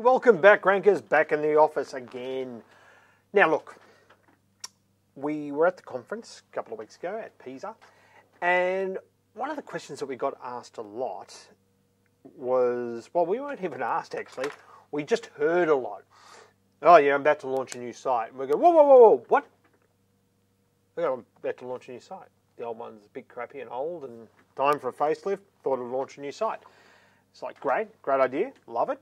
welcome back, Rankers, back in the office again. Now look, we were at the conference a couple of weeks ago at PISA, and one of the questions that we got asked a lot was, well, we weren't even asked actually, we just heard a lot. Oh yeah, I'm about to launch a new site. And we go, whoa, whoa, whoa, whoa, what? I'm about to launch a new site. The old one's a bit crappy and old and time for a facelift, thought I'd launch a new site. It's like, great idea, love it.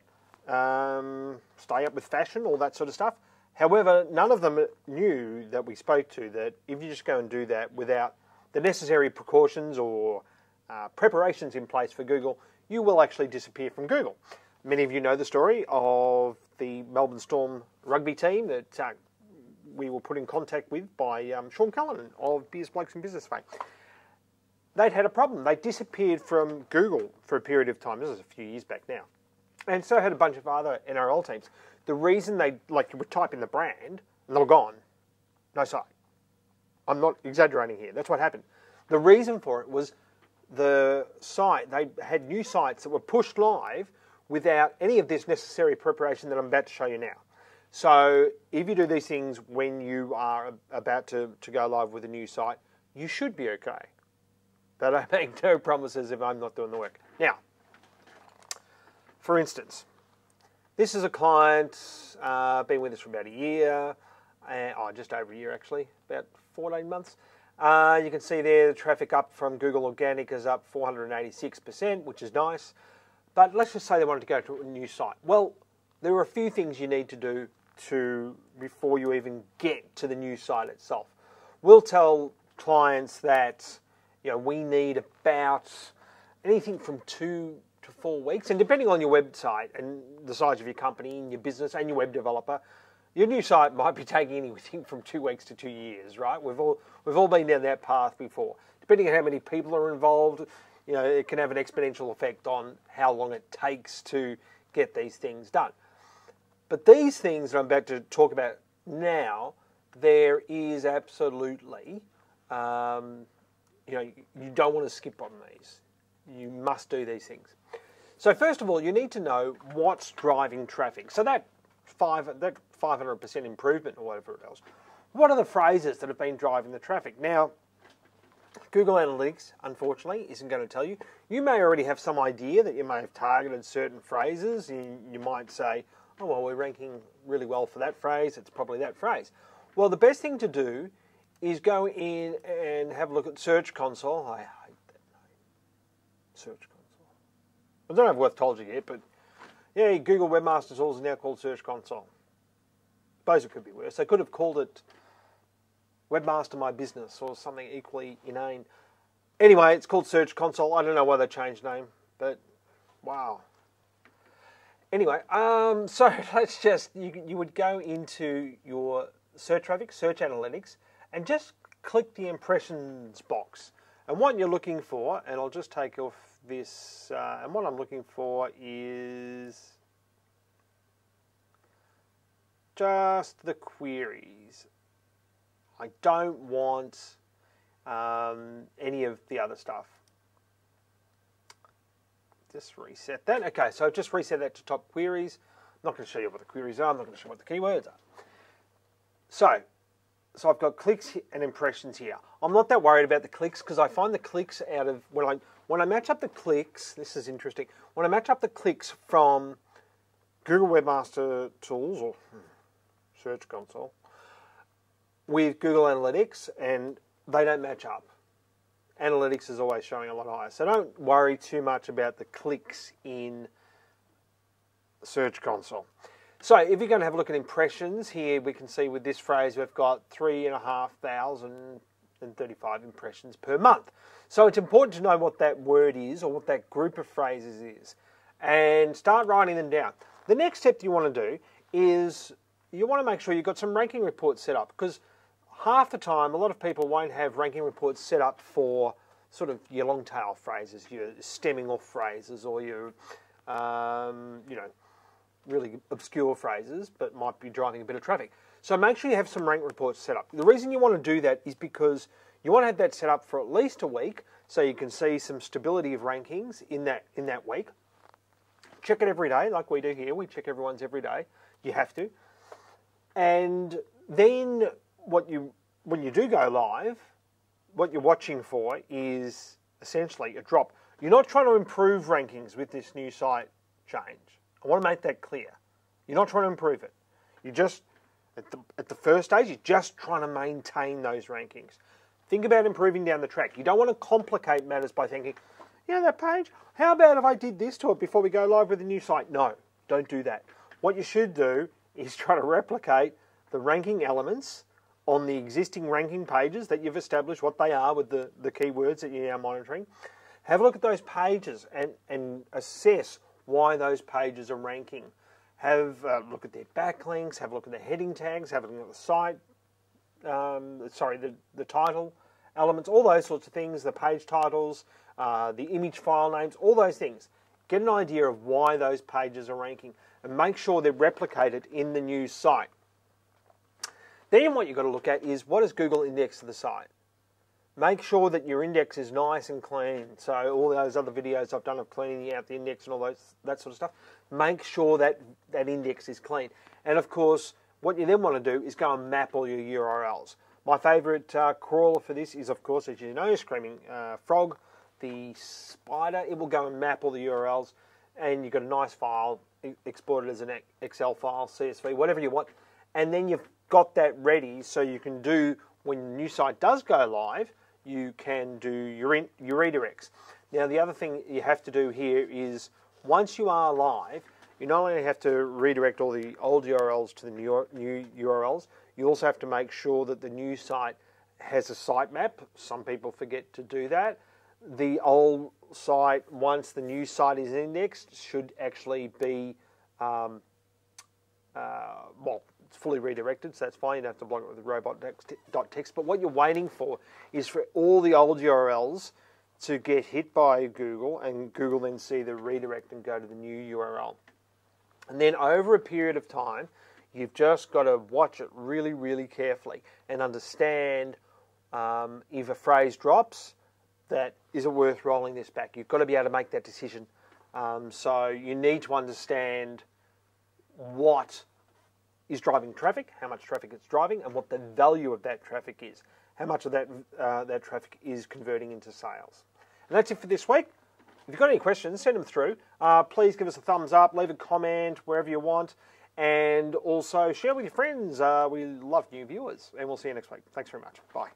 Stay up with fashion, all that sort of stuff. However, none of them knew that we spoke to that if you just go and do that without the necessary precautions or preparations in place for Google, you will actually disappear from Google. Many of you know the story of the Melbourne Storm rugby team that we were put in contact with by Sean Cullinan of Beers, Blokes and Business fame. They'd had a problem. They disappeared from Google for a period of time. This is a few years back now. And so had a bunch of other NRL teams. The reason they, like, you would type in the brand, and they were gone. No site. I'm not exaggerating here. That's what happened. The reason for it was the site, they had new sites that were pushed live without any of this necessary preparation that I'm about to show you now. So if you do these things when you are about to go live with a new site, you should be okay. But I make no promises if I'm not doing the work. Now, for instance, this is a client, been with us for about a year, just over a year actually, about 14 months. You can see there the traffic up from Google Organic is up 486%, which is nice. But let's just say they wanted to go to a new site. Well, there are a few things you need to do before you even get to the new site itself. We'll tell clients that we need about anything from 2 to 4 weeks, and depending on your website and the size of your company and your business and your web developer, your new site might be taking anything from 2 weeks to 2 years, right? We've all been down that path before. Depending on how many people are involved, it can have an exponential effect on how long it takes to get these things done. But these things that I'm about to talk about now, there is absolutely, you don't want to skip on these. You must do these things. So first of all, you need to know what's driving traffic. So that 500% improvement or whatever it is, what are the phrases that have been driving the traffic? Now, Google Analytics, unfortunately, isn't going to tell you. You may already have some idea that you may have targeted certain phrases. You might say, oh, well, we're ranking really well for that phrase. It's probably that phrase. Well, the best thing to do is go in and have a look at Search Console. I hate that name. Search Console. I don't know if I've told you yet, but yeah, Google Webmaster Tools is now called Search Console. Suppose it could be worse. They could have called it Webmaster My Business or something equally inane. Anyway, it's called Search Console. I don't know why they changed name, but wow. Anyway, so let's just, you would go into your search traffic, search analytics, and just click the impressions box. And what you're looking for, and I'll just take off this, and what I'm looking for is just the queries. I don't want any of the other stuff. Just reset that. Okay, so just reset that to top queries. I'm not going to show you what the queries are. I'm not going to show you what the keywords are. So I've got clicks and impressions here. I'm not that worried about the clicks because I find the clicks out of, when I match up the clicks, this is interesting, when I match up the clicks from Google Webmaster Tools or Search Console with Google Analytics, and they don't match up. Analytics is always showing a lot higher. So don't worry too much about the clicks in Search Console. So if you're going to have a look at impressions, here we can see with this phrase we've got 3,535 impressions per month. So it's important to know what that word is or what that group of phrases is and start writing them down. The next step you want to do is you want to make sure you've got some ranking reports set up, because half the time a lot of people won't have ranking reports set up for sort of your long tail phrases, your stemming off phrases, or your really obscure phrases but might be driving a bit of traffic. So make sure you have some rank reports set up. The reason you want to do that is because you want to have that set up for at least a week so you can see some stability of rankings in that week. check it every day, like we do here. We check everyone's every day. You have to. And then when you do go live, what you're watching for is essentially a drop. You're not trying to improve rankings with this new site change. I want to make that clear. You're not trying to improve it. You're just, at the first stage, you're just trying to maintain those rankings. Think about improving down the track. You don't want to complicate matters by thinking, that page, how about if I did this to it before we go live with the new site? No, don't do that. What you should do is try to replicate the ranking elements on the existing ranking pages that you've established what they are with the keywords that you're now monitoring. Have a look at those pages and assess why those pages are ranking. Have a look at their backlinks, have a look at the heading tags, have a look at the site, the title elements, all those sorts of things, the page titles, the image file names, all those things. Get an idea of why those pages are ranking and make sure they're replicated in the new site. Then what you've got to look at is, what does Google index to the site? Make sure that your index is nice and clean. So all those other videos I've done of cleaning out the index and all that sort of stuff, make sure that that index is clean. And of course, what you then want to do is go and map all your URLs. My favourite crawler for this is, of course, as you know, Screaming Frog, the spider. It will go and map all the URLs, and you've got a nice file, export it as an Excel file, CSV, whatever you want, and then you've got that ready so you can do, when the new site does go live, you can do your redirects. Now, the other thing you have to do here is, once you are live, you not only have to redirect all the old URLs to the new URLs, you also have to make sure that the new site has a sitemap. Some people forget to do that. The old site, once the new site is indexed, should actually be, it's fully redirected, so that's fine. You don't have to block it with robot.txt. But what you're waiting for is for all the old URLs to get hit by Google, and Google then see the redirect and go to the new URL. And then over a period of time, you've just got to watch it really, really carefully and understand if a phrase drops, that is it worth rolling this back. You've got to be able to make that decision. So you need to understand what is driving traffic, how much traffic it's driving, and what the value of that traffic is. How much of that traffic is converting into sales. And that's it for this week. If you've got any questions, send them through. Please give us a thumbs up, leave a comment wherever you want, and also share with your friends. We love new viewers, and we'll see you next week. Thanks very much. Bye.